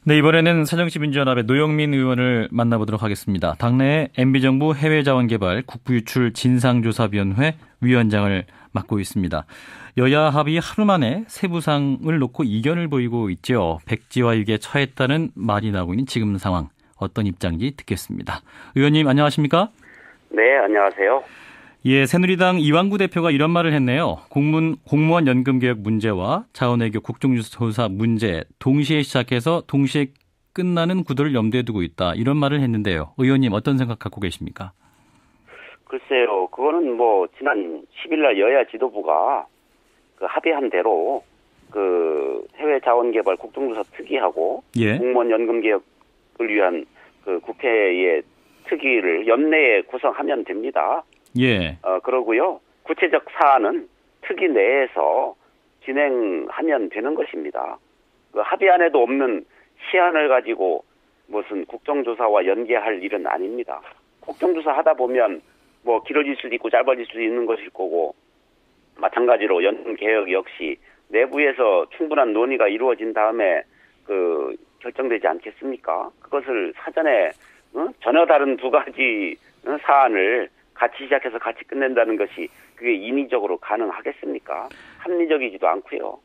네, 이번에는 새정치민주연합의 노영민 의원을 만나보도록 하겠습니다. 당내의 MB정부 해외자원개발 국부유출 진상조사위원회 위원장을 맡고 있습니다. 여야 합의 하루 만에 세부상을 놓고 이견을 보이고 있죠. 백지화 위기에 처했다는 말이 나오고 있는 지금 상황, 어떤 입장인지 듣겠습니다. 의원님 안녕하십니까? 네, 안녕하세요. 예, 새누리당 이완구 대표가 이런 말을 했네요. 공무원 연금 개혁 문제와 자원외교 국정조사 문제 동시에 시작해서 동시에 끝나는 구도를 염두에 두고 있다. 이런 말을 했는데요. 의원님 어떤 생각 갖고 계십니까? 글쎄요, 그거는 지난 10일 날 여야 지도부가 합의한 대로 해외 자원개발 국정조사 특위하고 예. 공무원 연금 개혁을 위한 국회의 특위를 연내에 구성하면 됩니다. 예. 그러고요. 구체적 사안은 특위 내에서 진행하면 되는 것입니다. 합의안에도 없는 시안을 가지고 무슨 국정조사와 연계할 일은 아닙니다. 국정조사 하다 보면 길어질 수도 있고 짧아질 수도 있는 것일 거고, 마찬가지로 연금개혁 역시 내부에서 충분한 논의가 이루어진 다음에 결정되지 않겠습니까? 그것을 사전에 전혀 다른 두 가지 사안을 같이 시작해서 같이 끝낸다는 것이 그게 인위적으로 가능하겠습니까? 합리적이지도 않고요.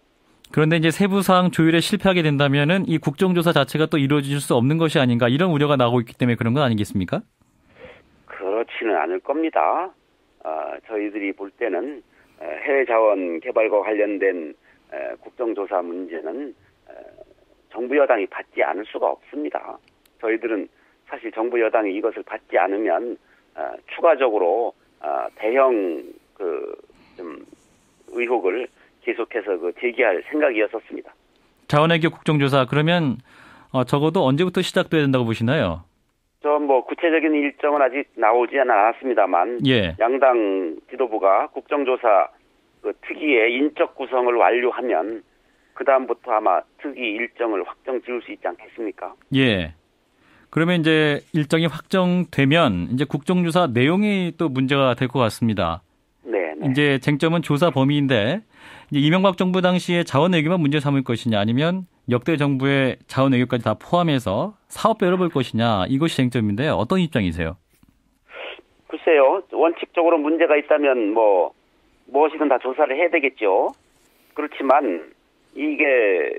그런데 이제 세부사항 조율에 실패하게 된다면은 이 국정조사 자체가 또 이루어질 수 없는 것이 아닌가, 이런 우려가 나오고 있기 때문에 그런 건 아니겠습니까? 그렇지는 않을 겁니다. 저희들이 볼 때는 해외 자원 개발과 관련된 국정조사 문제는 정부 여당이 받지 않을 수가 없습니다. 저희들은 사실 정부 여당이 이것을 받지 않으면 추가적으로 대형 좀 의혹을 계속해서 제기할 생각이었었습니다. 자원외교 국정조사 그러면 적어도 언제부터 시작돼야 된다고 보시나요? 구체적인 일정은 아직 나오지는 않았습니다만, 예. 양당 지도부가 국정조사 특위의 인적 구성을 완료하면 그 다음부터 아마 특위 일정을 확정 지을 수 있지 않겠습니까? 예. 그러면 이제 일정이 확정되면 이제 국정조사 내용이 또 문제가 될 것 같습니다. 네. 이제 쟁점은 조사 범위인데, 이제 이명박 정부 당시에 자원외교만 문제 삼을 것이냐, 아니면 역대 정부의 자원외교까지 다 포함해서 사업도 열어볼 것이냐, 이것이 쟁점인데요. 어떤 입장이세요? 글쎄요. 원칙적으로 문제가 있다면 무엇이든 다 조사를 해야 되겠죠. 그렇지만 이게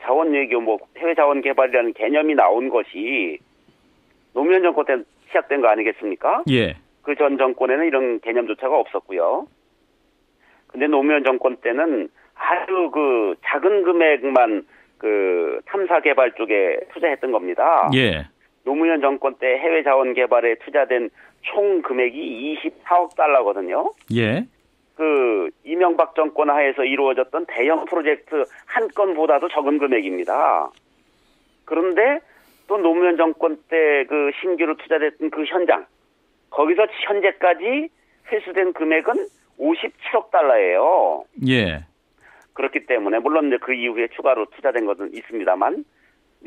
자원외교 해외 자원 개발이라는 개념이 나온 것이 노무현 정권 때 시작된 거 아니겠습니까? 예. 그 전 정권에는 이런 개념조차가 없었고요. 근데 노무현 정권 때는 아주 작은 금액만 탐사 개발 쪽에 투자했던 겁니다. 예. 노무현 정권 때 해외 자원 개발에 투자된 총 금액이 24억 달러거든요. 예. 이명박 정권 하에서 이루어졌던 대형 프로젝트 한 건보다도 적은 금액입니다. 그런데 또 노무현 정권 때 신규로 투자됐던 현장, 거기서 현재까지 회수된 금액은 57억 달러예요. 예. 그렇기 때문에 물론 이제 그 이후에 추가로 투자된 것은 있습니다만,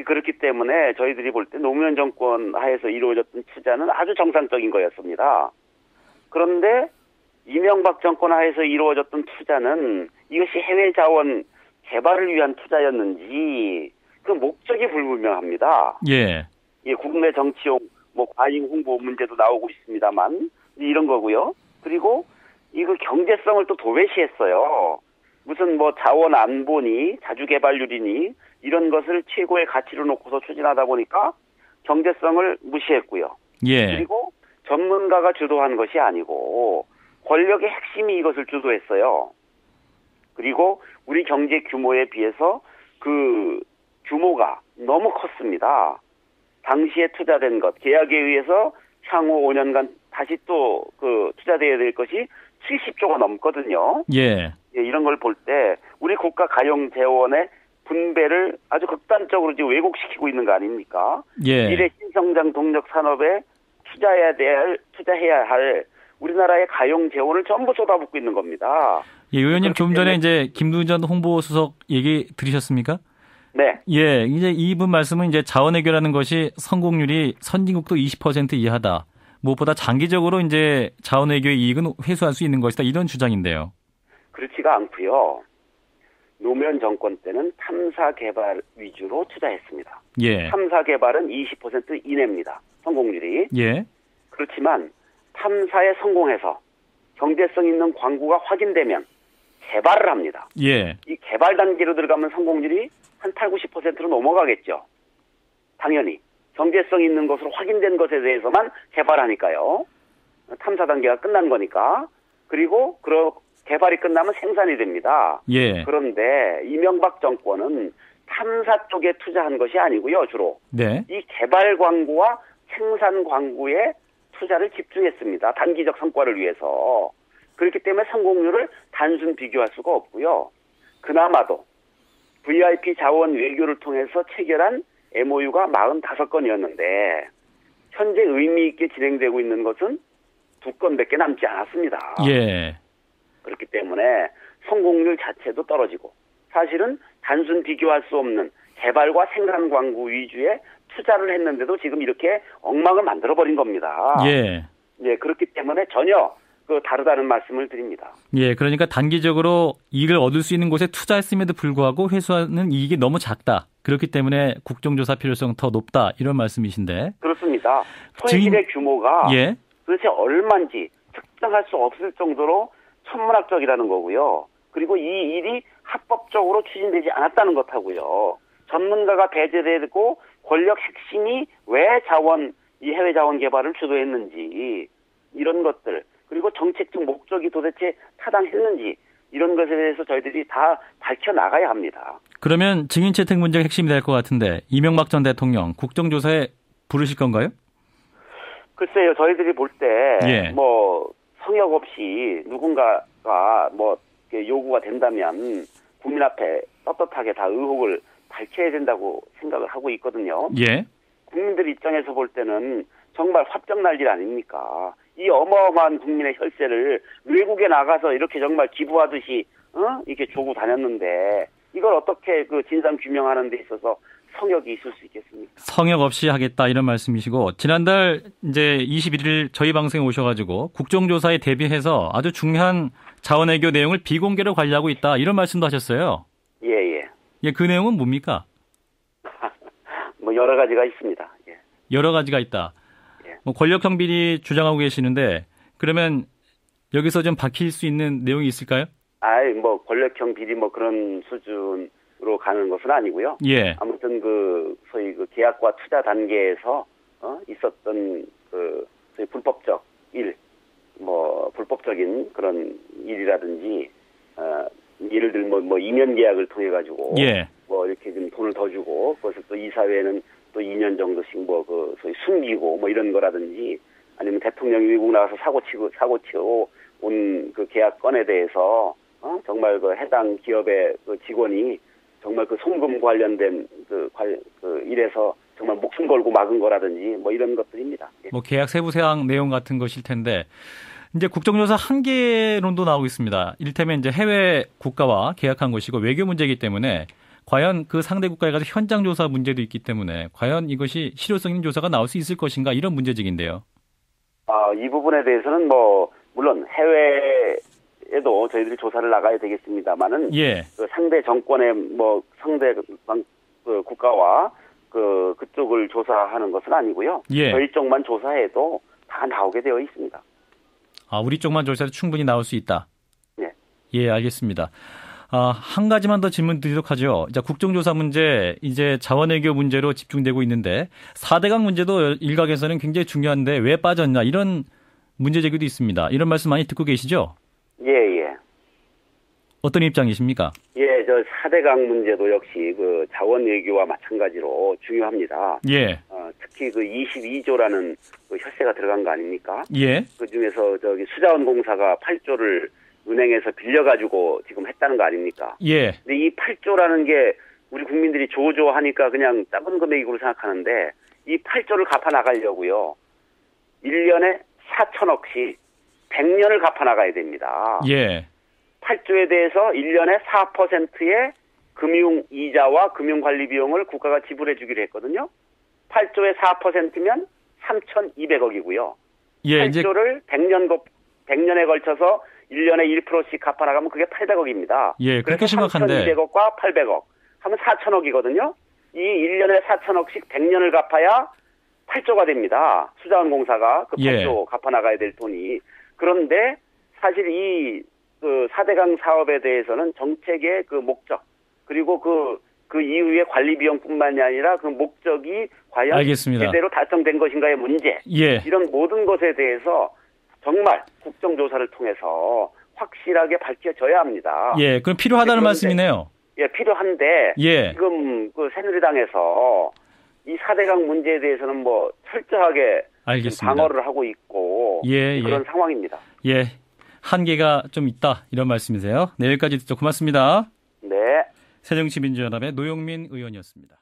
그렇기 때문에 저희들이 볼 때 노무현 정권 하에서 이루어졌던 투자는 아주 정상적인 거였습니다. 그런데 이명박 정권 하에서 이루어졌던 투자는 이것이 해외 자원 개발을 위한 투자였는지 그 목적이 불분명합니다. 예. 국내 정치용 과잉 홍보 문제도 나오고 있습니다만 이런 거고요. 그리고 이거 경제성을 또 도외시했어요. 무슨 자원 안보니 자주 개발률이니 이런 것을 최고의 가치로 놓고서 추진하다 보니까 경제성을 무시했고요. 예. 그리고 전문가가 주도한 것이 아니고 권력의 핵심이 이것을 주도했어요. 그리고 우리 경제 규모에 비해서 규모가 너무 컸습니다. 당시에 투자된 것, 계약에 의해서 향후 5년간 다시 또 투자되어야 될 것이 70조가 넘거든요. 예. 이런 걸 볼 때 우리 국가 가용 재원의 분배를 아주 극단적으로 지금 왜곡시키고 있는 거 아닙니까? 예. 미래 신성장 동력 산업에 투자해야 할 우리나라의 가용 재원을 전부 쏟아붓고 있는 겁니다. 예, 의원님 좀 전에 이제 김두전 홍보수석 얘기 들으셨습니까? 네. 예, 이제 이분 말씀은 이제 자원외교라는 것이 성공률이 선진국도 20% 이하다. 무엇보다 장기적으로 이제 자원외교의 이익은 회수할 수 있는 것이다. 이런 주장인데요. 그렇지가 않고요. 노무현 정권 때는 탐사 개발 위주로 투자했습니다. 예. 탐사 개발은 20% 이내입니다. 성공률이. 예. 그렇지만 탐사에 성공해서 경제성 있는 광구가 확인되면 개발을 합니다. 예. 이 개발 단계로 들어가면 성공률이 한 8, 90%로 넘어가겠죠. 당연히 경제성 있는 것으로 확인된 것에 대해서만 개발하니까요. 탐사 단계가 끝난 거니까. 그리고 개발이 끝나면 생산이 됩니다. 예. 그런데 이명박 정권은 탐사 쪽에 투자한 것이 아니고요, 주로. 네. 이 개발 광구와 생산 광구에 투자를 집중했습니다. 단기적 성과를 위해서. 그렇기 때문에 성공률을 단순 비교할 수가 없고요. 그나마도 VIP 자원 외교를 통해서 체결한 MOU가 45건이었는데 현재 의미 있게 진행되고 있는 것은 2건밖에 남지 않았습니다. 예. 그렇기 때문에 성공률 자체도 떨어지고 사실은 단순 비교할 수 없는 개발과 생산 광구 위주의 투자를 했는데도 지금 이렇게 엉망을 만들어버린 겁니다. 예. 예, 그렇기 때문에 전혀 다르다는 말씀을 드립니다. 예, 그러니까 단기적으로 이익을 얻을 수 있는 곳에 투자했음에도 불구하고 회수하는 이익이 너무 작다. 그렇기 때문에 국정조사 필요성 더 높다. 이런 말씀이신데. 그렇습니다. 손실의 규모가 예. 도대체 얼마인지 측정할 수 없을 정도로 천문학적이라는 거고요. 그리고 이 일이 합법적으로 추진되지 않았다는 것하고요. 전문가가 배제되고 권력 핵심이 왜 이 해외 자원 개발을 주도했는지 이런 것들 그리고 정책적 목적이 도대체 타당했는지 이런 것에 대해서 저희들이 다 밝혀나가야 합니다. 그러면 증인 채택 문제가 핵심이 될 것 같은데 이명박 전 대통령 국정조사에 부르실 건가요? 글쎄요. 저희들이 볼 때 예. 성역 없이 누군가가 요구가 된다면 국민 앞에 떳떳하게 다 의혹을 밝혀야 된다고 생각을 하고 있거든요. 예. 국민들 입장에서 볼 때는 정말 화병 날 일 아닙니까? 이 어마어마한 국민의 혈세를 외국에 나가서 이렇게 정말 기부하듯이 이렇게 조고 다녔는데 이걸 어떻게 진상 규명하는 데 있어서 성역이 있을 수 있겠습니까? 성역 없이 하겠다 이런 말씀이시고 지난달 이제 21일 저희 방송에 오셔가지고 국정조사에 대비해서 아주 중요한 자원외교 내용을 비공개로 관리하고 있다 이런 말씀도 하셨어요. 예. 예, 그 내용은 뭡니까? 여러 가지가 있습니다. 예. 여러 가지가 있다. 예. 권력형 비리 주장하고 계시는데 그러면 여기서 좀 밝힐 수 있는 내용이 있을까요? 권력형 비리 그런 수준으로 가는 것은 아니고요. 예. 아무튼 소위 계약과 투자 단계에서 있었던 소위 불법적 일, 불법적인 그런 일이라든지 예를 들면 이면 계약을 통해 가지고 예. 이렇게 좀 돈을 더 주고 그것을 또 이사회는 또 2년 정도씩 소위 숨기고 이런 거라든지 아니면 대통령이 외국 나가서 사고 치고 온 그 계약 건에 대해서 정말 해당 기업의 직원이 정말 송금 관련된 일에서 정말 목숨 걸고 막은 거라든지 이런 것들입니다. 예. 계약 세부 사항 내용 같은 것일 텐데 이제 국정조사 한계론도 나오고 있습니다. 이를테면 이제 해외 국가와 계약한 것이고 외교 문제이기 때문에 과연 그 상대 국가에 가서 현장 조사 문제도 있기 때문에 과연 이것이 실효성 있는 조사가 나올 수 있을 것인가 이런 문제직인데요. 이 부분에 대해서는 물론 해외에도 저희들이 조사를 나가야 되겠습니다만은 예. 상대 정권의 상대 국가와 그쪽을 조사하는 것은 아니고요. 예. 저희 쪽만 조사해도 다 나오게 되어 있습니다. 우리 쪽만 조사해도 충분히 나올 수 있다. 네. 예, 알겠습니다. 한 가지만 더 질문 드리도록 하죠. 이제 국정조사 문제, 이제 자원외교 문제로 집중되고 있는데 4대강 문제도 일각에서는 굉장히 중요한데 왜 빠졌냐 이런 문제 제기도 있습니다. 이런 말씀 많이 듣고 계시죠? 예. 어떤 입장이십니까? 예, 4대강 문제도 역시 자원외교와 마찬가지로 중요합니다. 예. 특히 22조라는 혈세가 들어간 거 아닙니까? 예. 그 중에서 수자원공사가 8조를 은행에서 빌려가지고 지금 했다는 거 아닙니까? 예. 근데 이 8조라는 게 우리 국민들이 조조하니까 그냥 작은 금액으로 생각하는데 이 8조를 갚아 나가려고요. 1년에 4천억씩 100년을 갚아 나가야 됩니다. 예. 8조에 대해서 1년에 4%의 금융 이자와 금융 관리 비용을 국가가 지불해 주기로 했거든요. 8조의 4%면 3,200억이고요. 예, 8조를 100년에 걸쳐서 1년에 1%씩 갚아나가면 그게 800억입니다. 예, 그렇게 심각한데. 3,200억과 800억 하면 4천억이거든요. 이 1년에 4천억씩 100년을 갚아야 8조가 됩니다. 수자원공사가 그 8조 갚아나가야 될 돈이. 그런데 사실 이 그 4대강 사업에 대해서는 정책의 그 목적 그리고 그 이후의 관리 비용뿐만이 아니라 그 목적이 과연 알겠습니다. 제대로 달성된 것인가의 문제 이런 모든 것에 대해서 정말 국정조사를 통해서 확실하게 밝혀져야 합니다. 예, 그럼 필요하다는 말씀이네요. 예, 필요한데 지금 그 새누리당에서 이 4대강 문제에 대해서는 뭐 철저하게 방어를 하고 있고 그런 상황입니다. 예, 한계가 좀 있다 이런 말씀이세요. 네, 여기까지 듣죠. 고맙습니다. 네. 새정치민주연합의 노영민 의원이었습니다.